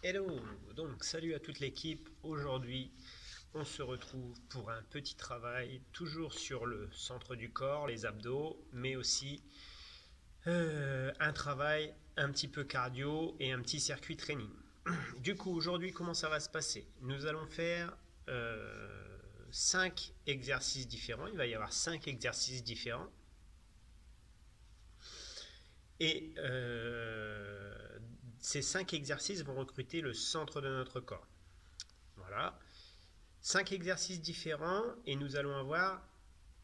Hello, donc salut à toute l'équipe. Aujourd'hui, on se retrouve pour un petit travail, toujours sur le centre du corps, les abdos, mais aussi un travail un petit peu cardio et un petit circuit training. Du coup, aujourd'hui, comment ça va se passer? Nous allons faire 5 exercices différents. Il va y avoir 5 exercices différents. Et ces 5 exercices vont recruter le centre de notre corps. Voilà. 5 exercices différents et nous allons avoir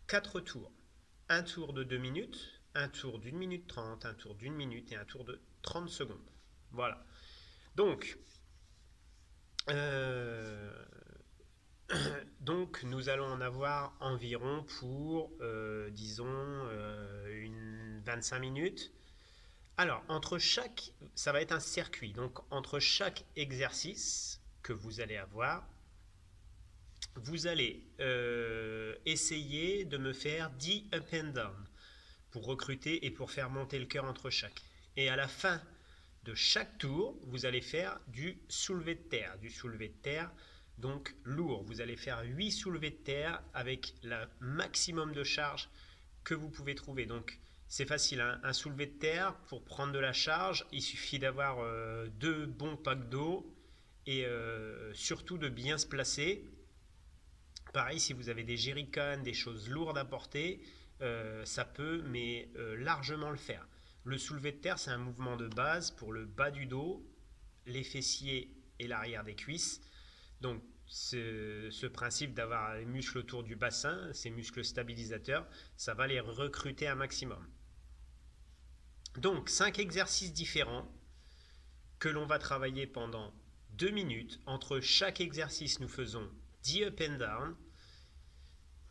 4 tours. Un tour de 2 minutes, un tour d'1 minute 30, un tour d'1 minute et un tour de 30 secondes. Voilà. Donc, euh, donc nous allons en avoir environ pour, disons, une 25 minutes. Alors, ça va être un circuit. Donc, entre chaque exercice que vous allez avoir, vous allez essayer de me faire 10 up and down pour recruter et pour faire monter le cœur entre chaque. Et à la fin de chaque tour, vous allez faire du soulevé de terre. Du soulevé de terre, donc lourd. Vous allez faire 8 soulevés de terre avec le maximum de charge que vous pouvez trouver. Donc c'est facile, hein. Un soulevé de terre, pour prendre de la charge, il suffit d'avoir 2 bons packs d'eau et surtout de bien se placer. Pareil, si vous avez des jerrycans, des choses lourdes à porter, ça peut mais largement le faire. Le soulevé de terre, c'est un mouvement de base pour le bas du dos, les fessiers et l'arrière des cuisses. Donc ce principe d'avoir les muscles autour du bassin, ces muscles stabilisateurs, ça va les recruter un maximum. Donc 5 exercices différents que l'on va travailler pendant 2 minutes. Entre chaque exercice, nous faisons 10 up and down.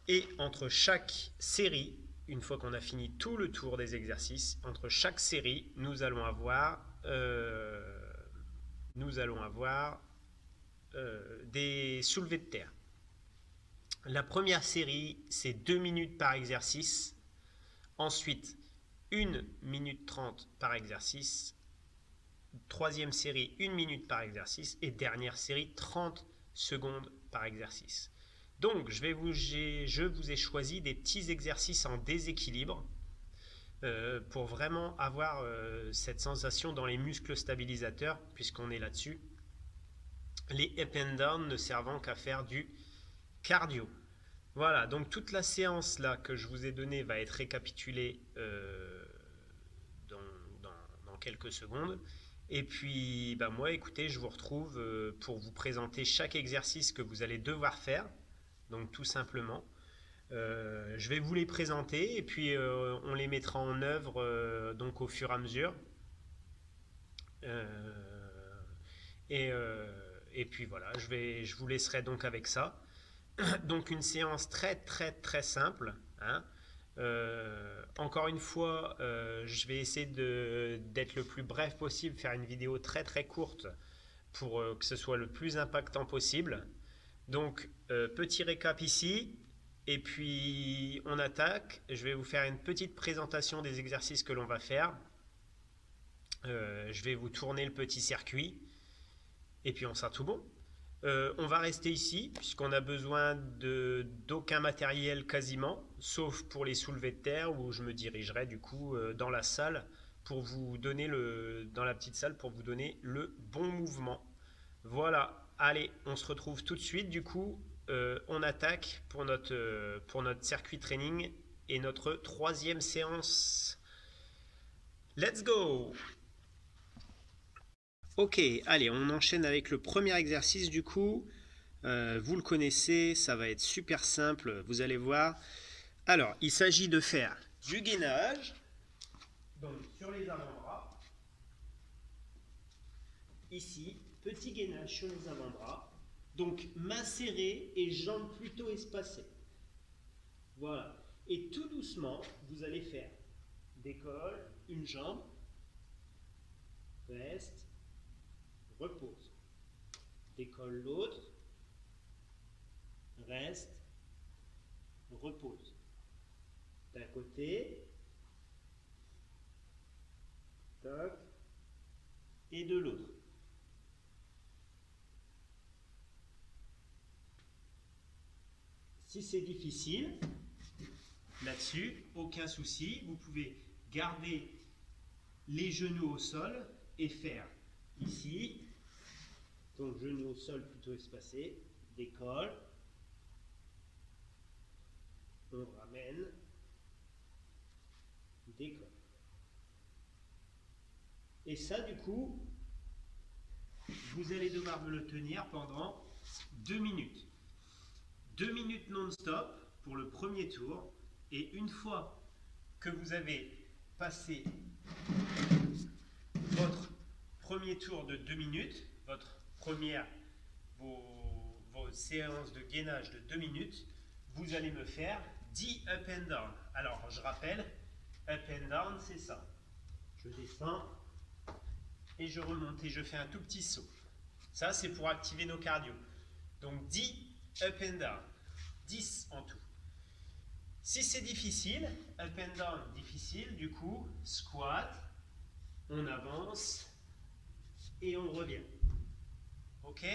Et entre chaque série, une fois qu'on a fini tout le tour des exercices, entre chaque série, nous allons avoir des soulevés de terre. La première série, c'est 2 minutes par exercice. Ensuite, 1 minute 30 par exercice. Troisième série, 1 minute par exercice. Et dernière série, 30 secondes par exercice. Donc, je vous ai choisi des petits exercices en déséquilibre pour vraiment avoir cette sensation dans les muscles stabilisateurs, puisqu'on est là-dessus. Les up and down ne servant qu'à faire du cardio. Voilà, donc toute la séance là que je vous ai donnée va être récapitulée dans, dans quelques secondes. Et puis, bah moi, écoutez, je vous retrouve pour vous présenter chaque exercice que vous allez devoir faire. Donc tout simplement, je vais vous les présenter et puis on les mettra en œuvre donc au fur et à mesure. Euh, et, euh, et puis voilà, je vous laisserai donc avec ça. Donc une séance très très très simple, hein. Encore une fois, je vais essayer d'être le plus bref possible, faire une vidéo très très courte pour que ce soit le plus impactant possible. Donc, petit récap ici, et puis on attaque. Je vais vous faire une petite présentation des exercices que l'on va faire. Je vais vous tourner le petit circuit, et puis on sera tout bon. On va rester ici, puisqu'on a besoin d'aucun matériel quasiment, sauf pour les soulevés de terre, où je me dirigerai du coup dans la salle pour vous donner dans la petite salle pour vous donner le bon mouvement. Voilà, allez, on se retrouve tout de suite. Du coup, on attaque pour notre circuit training et notre troisième séance. Let's go! Ok, allez, on enchaîne avec le premier exercice du coup. Vous le connaissez, ça va être super simple, vous allez voir. Alors, il s'agit de faire du gainage, donc sur les avant-bras. Ici, petit gainage sur les avant-bras. Donc, main serrée et jambes plutôt espacées. Voilà. Et tout doucement, vous allez faire décolle, une jambe, reste, repose. Décolle l'autre, reste, repose. D'un côté, toc, et de l'autre. Si c'est difficile, là-dessus, aucun souci, vous pouvez garder les genoux au sol et faire ici, donc genoux au sol plutôt espacés, décolle, on ramène, décolle. Et ça, du coup, vous allez devoir me le tenir pendant 2 minutes. 2 minutes non-stop pour le premier tour. Et une fois que vous avez passé votre premier tour de 2 minutes, vos séances de gainage de 2 minutes, vous allez me faire 10 up and down. Alors, je rappelle, up and down, c'est ça. Je descends et je remonte et je fais un tout petit saut. Ça, c'est pour activer nos cardio. Donc 10 up and down, 10 en tout. Si c'est difficile, up and down difficile, du coup, squat, on avance et on revient. Ok?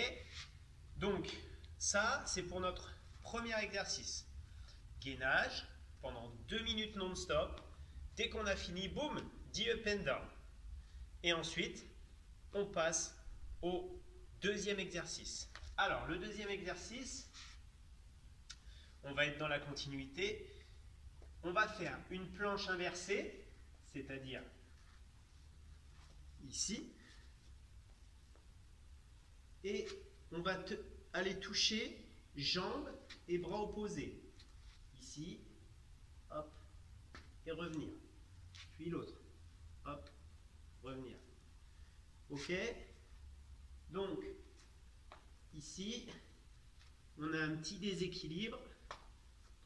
Donc, ça, c'est pour notre premier exercice. Gainage pendant 2 minutes non-stop. Dès qu'on a fini, boum, 10 up and down. Et ensuite, on passe au deuxième exercice. Alors, le deuxième exercice, on va être dans la continuité. On va faire une planche inversée, c'est-à-dire ici. Et on va aller toucher jambes et bras opposés. Ici, hop, et revenir. Puis l'autre, hop, revenir. Ok? Donc, ici, on a un petit déséquilibre,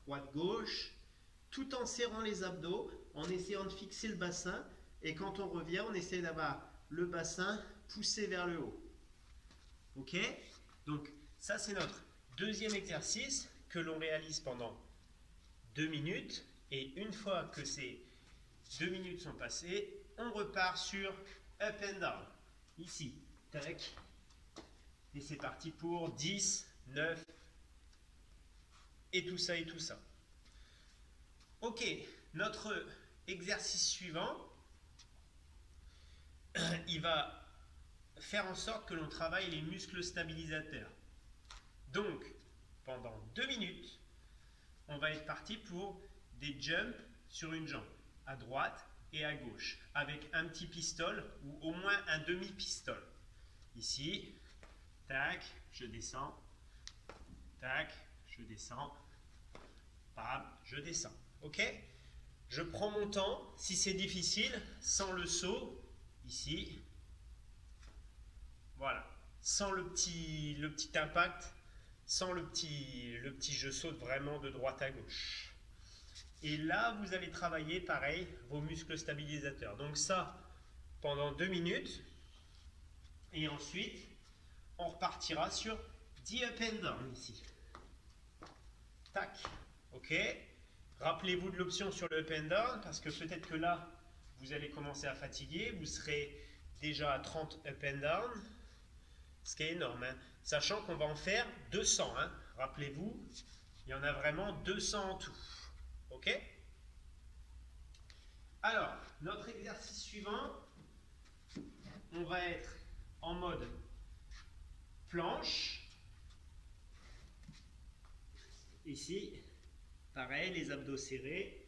droite-gauche, tout en serrant les abdos, en essayant de fixer le bassin. Et quand on revient, on essaie d'avoir le bassin poussé vers le haut. Ok? Donc, ça, c'est notre deuxième exercice que l'on réalise pendant 2 minutes. Et une fois que ces 2 minutes sont passées, on repart sur up and down. Ici, tac. Et c'est parti pour 10, 9, et tout ça et tout ça. Ok, notre exercice suivant, il va faire en sorte que l'on travaille les muscles stabilisateurs. Donc, pendant 2 minutes, on va être parti pour des jumps sur une jambe, à droite et à gauche, avec un petit pistol ou au moins un demi-pistol. Ici, tac, je descends, tac, je descends, bam, je descends. Ok? Je prends mon temps, si c'est difficile, sans le saut, ici, voilà, sans le petit impact, sans le petit je saute vraiment de droite à gauche. Et là, vous allez travailler, pareil, vos muscles stabilisateurs. Donc ça, pendant 2 minutes. Et ensuite, on repartira sur 10 up and down ici. Tac. Ok. Rappelez-vous de l'option sur le up and down, parce que peut-être que là, vous allez commencer à fatiguer. Vous serez déjà à 30 up and down, ce qui est énorme, hein. Sachant qu'on va en faire 200. Hein. Rappelez-vous, il y en a vraiment 200 en tout. Ok? Alors, notre exercice suivant, on va être en mode planche. Ici, pareil, les abdos serrés.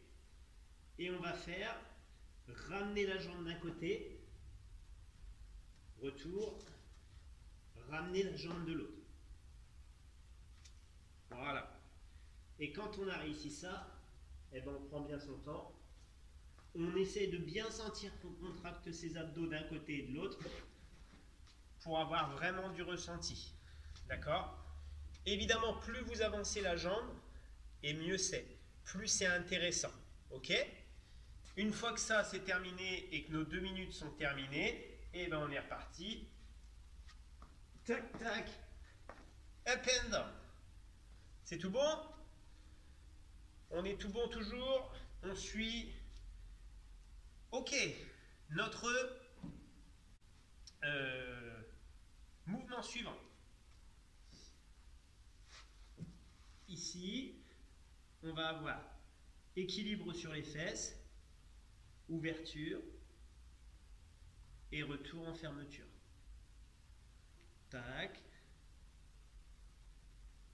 Et on va faire ramener la jambe d'un côté, retour, ramener la jambe de l'autre. Voilà. Et quand on a réussi ça, eh ben on prend bien son temps. On essaie de bien sentir qu'on contracte ses abdos d'un côté et de l'autre pour avoir vraiment du ressenti. D'accord? Évidemment, plus vous avancez la jambe, et mieux c'est. Plus c'est intéressant. Ok? Une fois que ça c'est terminé et que nos 2 minutes sont terminées, et ben on est reparti. Tac, tac. Up and down. C'est tout bon? On est tout bon toujours? On suit? Ok. Notre mouvement suivant. Ici, on va avoir équilibre sur les fesses, ouverture et retour en fermeture. Tac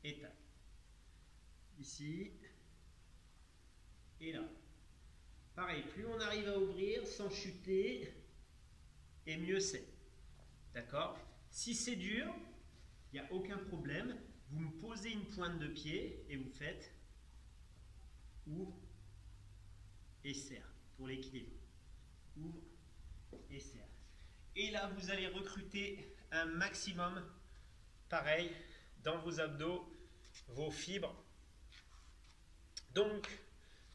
et tac. Ici et là. Pareil, plus on arrive à ouvrir sans chuter, et mieux c'est. D'accord? Si c'est dur, il n'y a aucun problème. Vous me posez une pointe de pied et vous faites ouvre et serre pour l'équilibre. Ouvre et serre. Et là, vous allez recruter un maximum, pareil, dans vos abdos, vos fibres. Donc,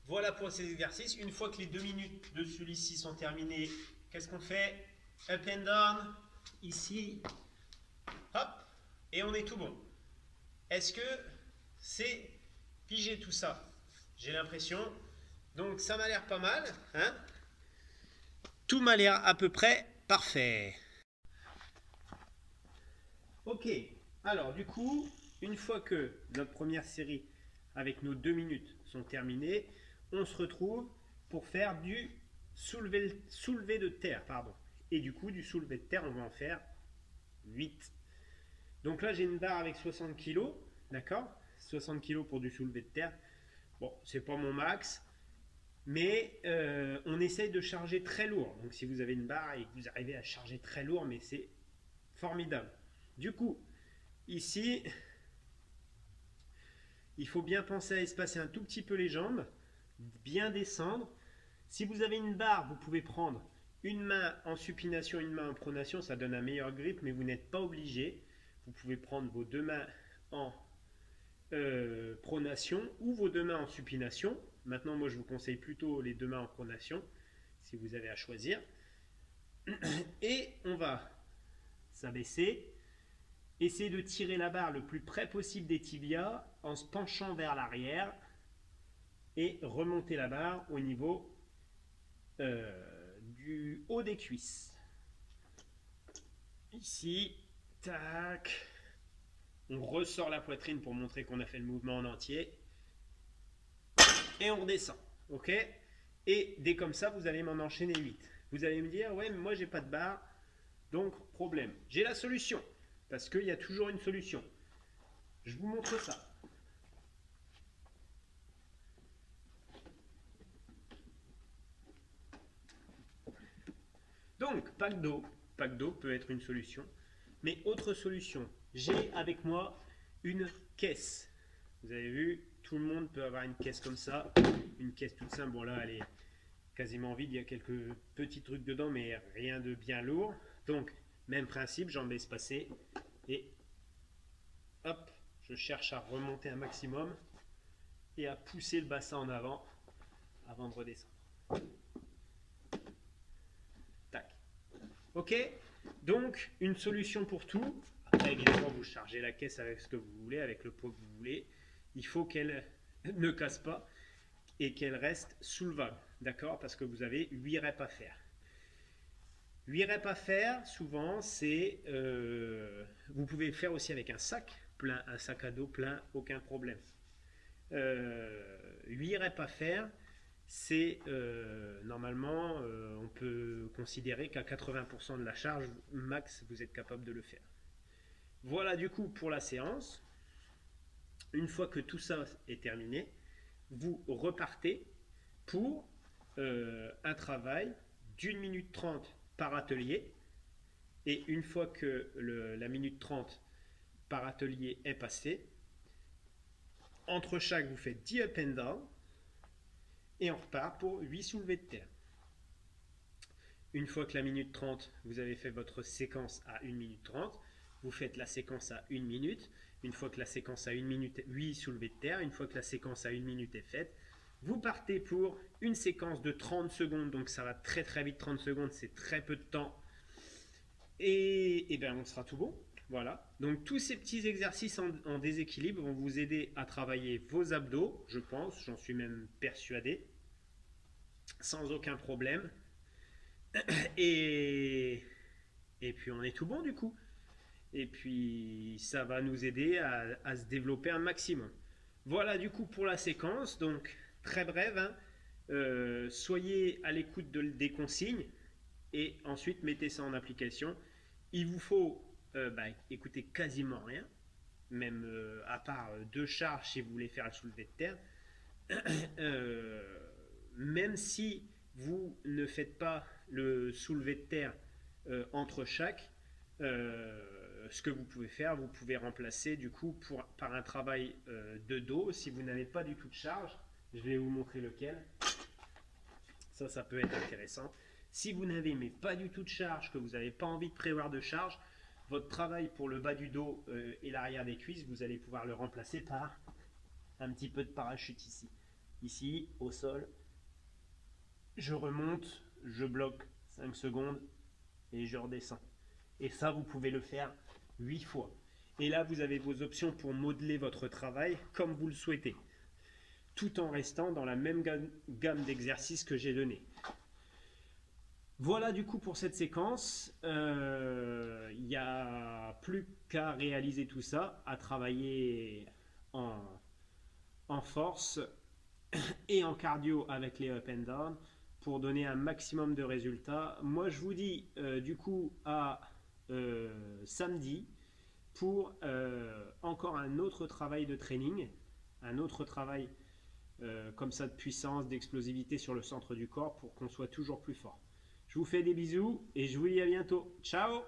voilà pour ces exercices. Une fois que les 2 minutes de celui-ci sont terminées, qu'est-ce qu'on fait? Up and down, ici, hop, et on est tout bon. Est-ce que c'est pigé tout ça? J'ai l'impression. Donc ça m'a l'air pas mal, hein? Tout m'a l'air à peu près parfait. Ok, alors du coup, une fois que notre première série avec nos 2 minutes sont terminées, on se retrouve pour faire du soulevé de terre, pardon. Et du coup, du soulevé de terre, on va en faire 8. Donc là, j'ai une barre avec 60 kg, d'accord? 60 kg pour du soulevé de terre. Bon, c'est pas mon max, mais on essaye de charger très lourd. Donc si vous avez une barre et que vous arrivez à charger très lourd, mais c'est formidable. Du coup, ici, il faut bien penser à espacer un tout petit peu les jambes, bien descendre. Si vous avez une barre, vous pouvez prendre une main en supination, une main en pronation, ça donne un meilleur grip, mais vous n'êtes pas obligé. Vous pouvez prendre vos 2 mains en pronation ou vos 2 mains en supination. Maintenant, moi, je vous conseille plutôt les 2 mains en pronation, si vous avez à choisir. Et on va s'abaisser, essayer de tirer la barre le plus près possible des tibias en se penchant vers l'arrière et remonter la barre au niveau du haut des cuisses. Ici, tac. On ressort la poitrine pour montrer qu'on a fait le mouvement en entier. Et on redescend. Ok? Et dès comme ça, vous allez m'en enchaîner 8. Vous allez me dire, ouais, mais moi, j'ai pas de barre. Donc, problème. J'ai la solution. Parce qu'il y a toujours une solution. Je vous montre ça. Donc, pack d'eau. Pack d'eau peut être une solution. Mais autre solution, j'ai avec moi une caisse. Vous avez vu, tout le monde peut avoir une caisse comme ça. Une caisse toute simple. Bon, là, elle est quasiment vide. Il y a quelques petits trucs dedans, mais rien de bien lourd. Donc, même principe, jambes espacées. Et hop, je cherche à remonter un maximum et à pousser le bassin en avant de redescendre. Tac. Ok? Donc, une solution pour tout. Après, évidemment, vous chargez la caisse avec ce que vous voulez, avec le poids que vous voulez. Il faut qu'elle ne casse pas et qu'elle reste soulevable. D'accord? Parce que vous avez 8 reps à faire. 8 reps à faire, souvent, c'est... vous pouvez le faire aussi avec un sac plein, un sac à dos plein, aucun problème. 8 reps à faire, c'est normalement, on peut considérer qu'à 80% de la charge max, vous êtes capable de le faire. Voilà du coup pour la séance. Une fois que tout ça est terminé, vous repartez pour un travail d'1 minute 30 par atelier. Et une fois que la minute 30 par atelier est passée, entre chaque, vous faites 10 up and down et on repart pour 8 soulevés de terre. Une fois que la minute 30, vous avez fait votre séquence à 1 minute 30, vous faites la séquence à 1 minute. Une fois que la séquence à 1 minute, 8 soulevés de terre. Une fois que la séquence à 1 minute est faite, vous partez pour une séquence de 30 secondes. Donc ça va très très vite, 30 secondes, c'est très peu de temps. Et bien on sera tout bon. Voilà. Donc tous ces petits exercices en déséquilibre vont vous aider à travailler vos abdos, je pense, j'en suis même persuadé, sans aucun problème. Et puis on est tout bon du coup. Et puis ça va nous aider à se développer un maximum. Voilà du coup pour la séquence, donc très brève, hein. Soyez à l'écoute des consignes et ensuite mettez ça en application. Il vous faut écouter quasiment rien, même à part deux charges si vous voulez faire le soulevé de terre. Euh, Même si vous ne faites pas le soulevé de terre entre chaque, ce que vous pouvez faire, vous pouvez remplacer du coup par un travail de dos si vous n'avez pas du tout de charge. Je vais vous montrer lequel. Ça peut être intéressant. Si vous n'avez mais pas du tout de charge, que vous n'avez pas envie de prévoir de charge, votre travail pour le bas du dos et l'arrière des cuisses, vous allez pouvoir le remplacer par un petit peu de parachute ici. Ici, au sol, je remonte, je bloque 5 secondes et je redescends. Et ça, vous pouvez le faire 8 fois. Et là, vous avez vos options pour modeler votre travail comme vous le souhaitez, tout en restant dans la même gamme d'exercices que j'ai donné. Voilà du coup pour cette séquence. Il n'y a plus qu'à réaliser tout ça, à travailler en force et en cardio avec les up and down pour donner un maximum de résultats. Moi je vous dis du coup à samedi pour encore un autre travail de training, un autre travail comme ça de puissance, d'explosivité sur le centre du corps pour qu'on soit toujours plus fort. Je vous fais des bisous et je vous dis à bientôt. Ciao!